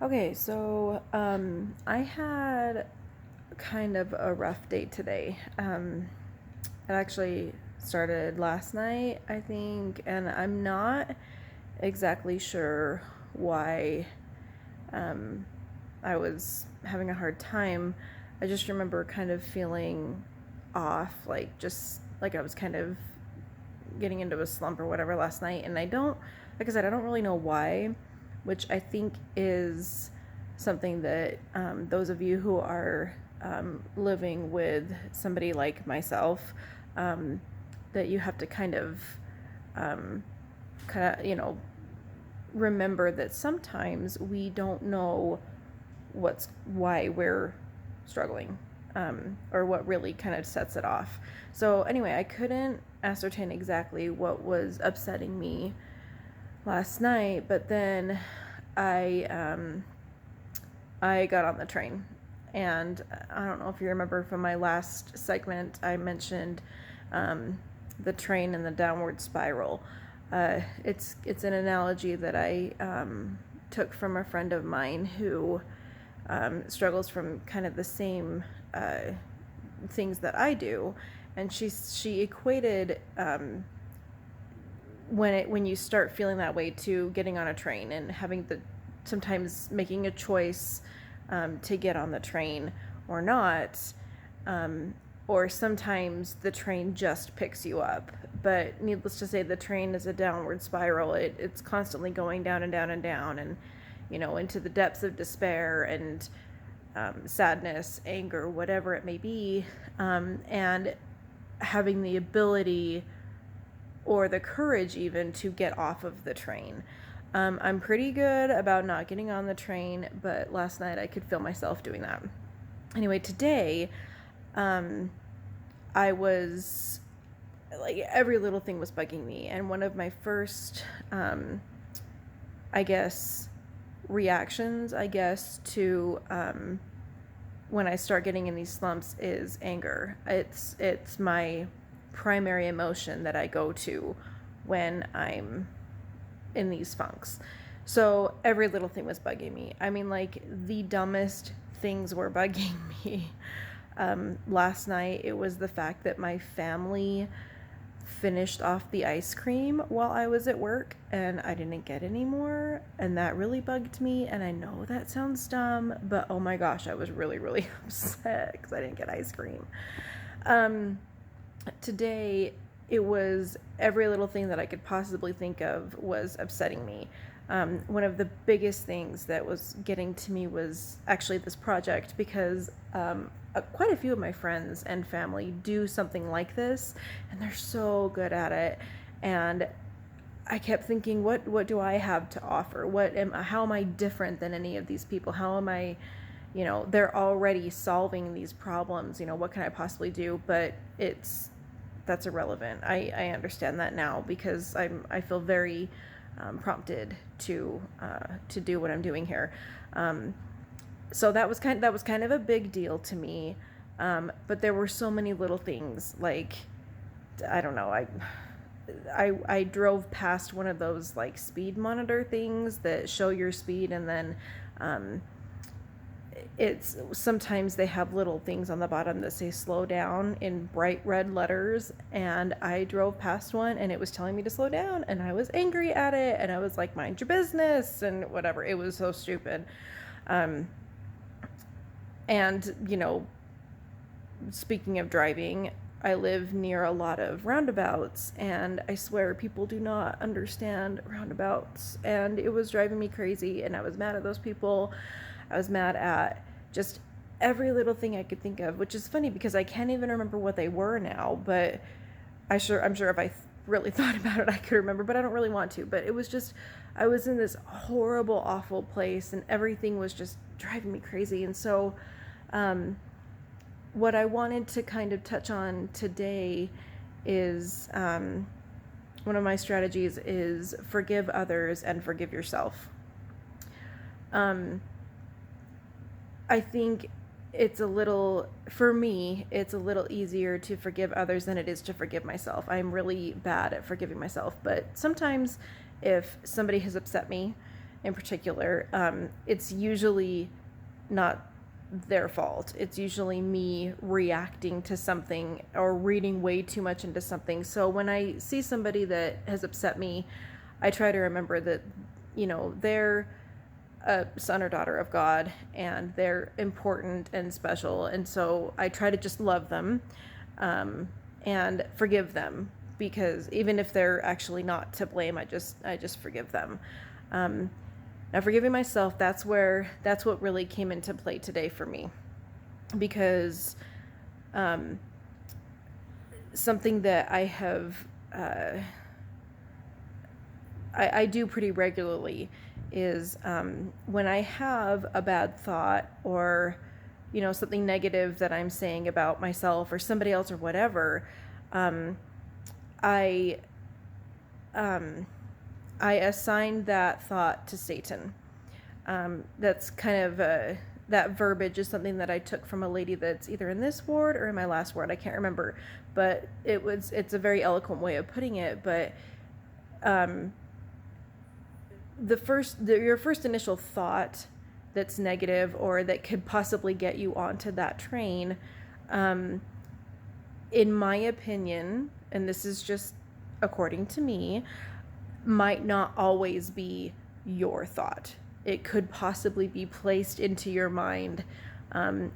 Okay, so I had kind of a rough day today. It actually started last night, I think, and I'm not exactly sure why um, I was having a hard time. I just remember kind of feeling off, like just like I was kind of getting into a slump or whatever last night, and like I said, I don't really know why, which I think is something that those of you who are living with somebody like myself, um, that you have to um, remember that sometimes we don't know why we're struggling, or what really kind of sets it off. So anyway, I couldn't ascertain exactly what was upsetting me last night, but then I I got on the train, and I don't know if you remember from my last segment, I mentioned the train and the downward spiral. It's an analogy that I took from a friend of mine who struggles from kind of the same things that I do, and she equated when you start feeling that way to getting on a train and having the sometimes making a choice to get on the train or not, um, or sometimes the train just picks you up. But needless to say, the train is a downward spiral. It's constantly going down and down and down, and into the depths of despair and sadness, anger, whatever it may be, and having the ability or the courage even to get off of the train. I'm pretty good about not getting on the train, but last night I could feel myself doing that. Anyway, today, I was like, every little thing was bugging me, and one of my first, I guess, reactions, to when I start getting in these slumps is anger. It's my primary emotion that I go to when I'm in these funks. So every little thing was bugging me. I mean, like, the dumbest things were bugging me. Last night, it was the fact that my family finished off the ice cream while I was at work and I didn't get any more, and that really bugged me. And I know that sounds dumb, but oh my gosh, I was really, really upset because I didn't get ice cream. Today, it was every little thing that I could possibly think of was upsetting me. One of the biggest things that was getting to me was actually this project, because quite a few of my friends and family do something like this, and they're so good at it. And I kept thinking, what do I have to offer? How am I different than any of these people? How am I, they're already solving these problems. What can I possibly do? But that's irrelevant. I understand that now, because I feel very prompted to do what I'm doing here. So that was kind of a big deal to me. But there were so many little things, like, I don't know. I drove past one of those, like, speed monitor things that show your speed, and then it's sometimes they have little things on the bottom that say slow down in bright red letters, and I drove past one and it was telling me to slow down, and I was angry at it, and I was like, mind your business and whatever. It was so stupid. And speaking of driving, I live near a lot of roundabouts, and I swear people do not understand roundabouts, and it was driving me crazy, and I was mad at those people. I was mad at just every little thing I could think of, which is funny because I can't even remember what they were now, but I'm sure if I really thought about it, I could remember, but I don't really want to. But it was just, I was in this horrible, awful place, and everything was just driving me crazy. And so, what I wanted to kind of touch on today is, one of my strategies is forgive others and forgive yourself. I think for me, it's a little easier to forgive others than it is to forgive myself. I'm really bad at forgiving myself, but sometimes if somebody has upset me in particular, it's usually not their fault. It's usually me reacting to something or reading way too much into something. So when I see somebody that has upset me, I try to remember that, they're a son or daughter of God, and they're important and special. And so I try to just love them, and forgive them, because even if they're actually not to blame, I just forgive them. Now, forgiving myself, that's what really came into play today for me, because something that I have I do pretty regularly is when I have a bad thought, or something negative that I'm saying about myself or somebody else or whatever, I assign that thought to Satan. That's kind of that verbiage is something that I took from a lady that's either in this ward or in my last ward. I can't remember, but it's a very eloquent way of putting it. But your first initial thought that's negative or that could possibly get you onto that train, in my opinion, and this is just according to me, might not always be your thought. It could possibly be placed into your mind. And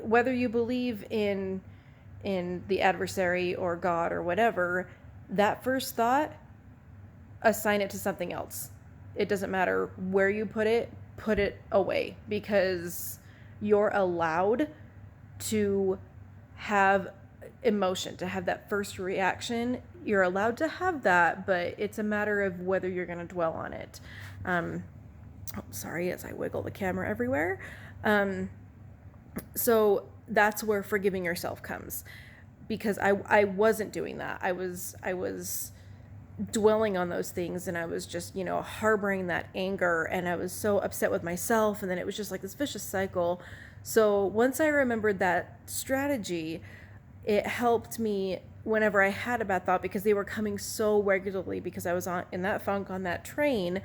whether you believe in the adversary or God or whatever, that first thought, assign it to something else. It doesn't matter where you put it away, because you're allowed to have emotion, to have that first reaction. You're allowed to have that, but it's a matter of whether you're going to dwell on it. Sorry, as I wiggle the camera everywhere. So that's where forgiving yourself comes, because I wasn't doing that. I was dwelling on those things, and I was just, harboring that anger, and I was so upset with myself, and then it was just like this vicious cycle. So once I remembered that strategy, it helped me whenever I had a bad thought, because they were coming so regularly, because I was in that funk, on that train.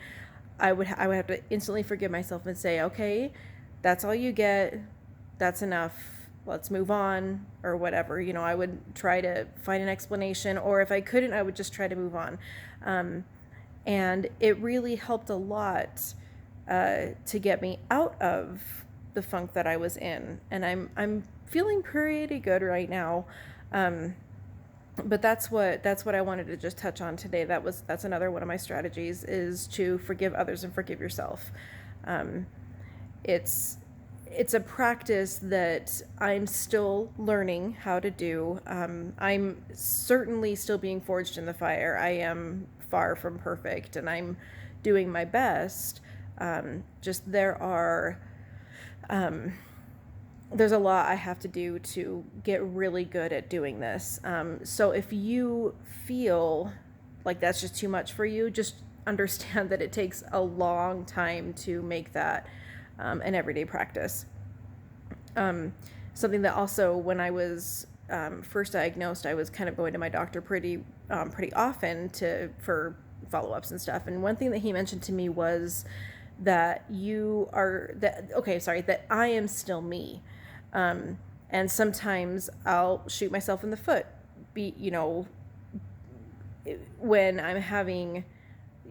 I would have to instantly forgive myself and say, okay, that's all you get. That's enough. Let's move on, or whatever. I would try to find an explanation, or if I couldn't, I would just try to move on. And it really helped a lot to get me out of the funk that I was in. And I'm feeling pretty good right now. But that's what I wanted to just touch on today. That's another one of my strategies, is to forgive others and forgive yourself. It's a practice that I'm still learning how to do. I'm certainly still being forged in the fire. I am far from perfect, and I'm doing my best. Just there's a lot I have to do to get really good at doing this. So if you feel like that's just too much for you, just understand that it takes a long time to make that an everyday practice. Something that also, when I was first diagnosed, I was kind of going to my doctor pretty often for follow-ups and stuff. And one thing that he mentioned to me was that that I am still me. And sometimes I'll shoot myself in the foot, when I'm having,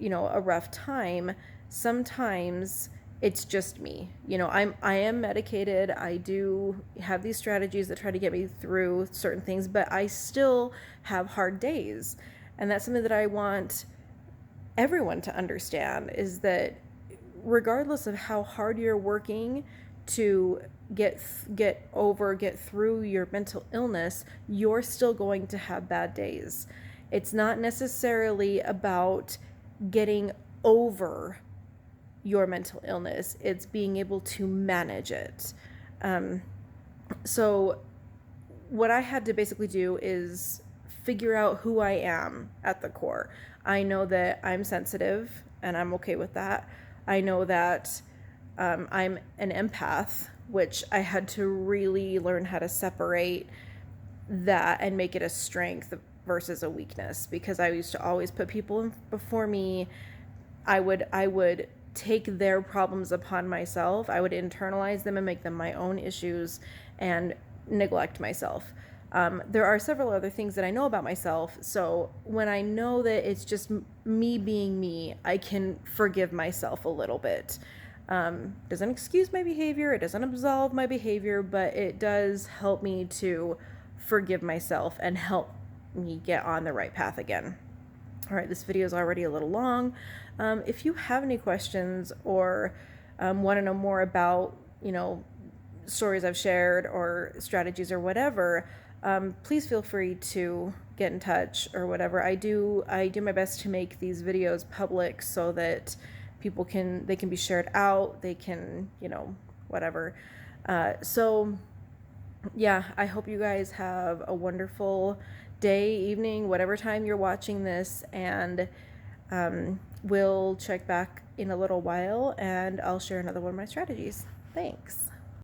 a rough time. Sometimes it's just me. I am medicated. I do have these strategies that try to get me through certain things, but I still have hard days. And that's something that I want everyone to understand, is that regardless of how hard you're working to get through your mental illness, you're still going to have bad days. It's not necessarily about getting over your mental illness. It's being able to manage it. So what I had to basically do is figure out who I am at the core. I know that I'm sensitive, and I'm okay with that. I know that I'm an empath, which I had to really learn how to separate that and make it a strength versus a weakness, because I used to always put people before me. I would take their problems upon myself. I would internalize them and make them my own issues and neglect myself. There are several other things that I know about myself. So when I know that it's just me being me, I can forgive myself a little bit. Doesn't excuse my behavior, it doesn't absolve my behavior, but it does help me to forgive myself and help me get on the right path again. All right, this video is already a little long. If you have any questions or want to know more about, stories I've shared or strategies or whatever, please feel free to get in touch or whatever. I do my best to make these videos public so that people can be shared out. They can, whatever. So yeah, I hope you guys have a wonderful day, evening, whatever time you're watching this, and we'll check back in a little while and I'll share another one of my strategies. Thanks.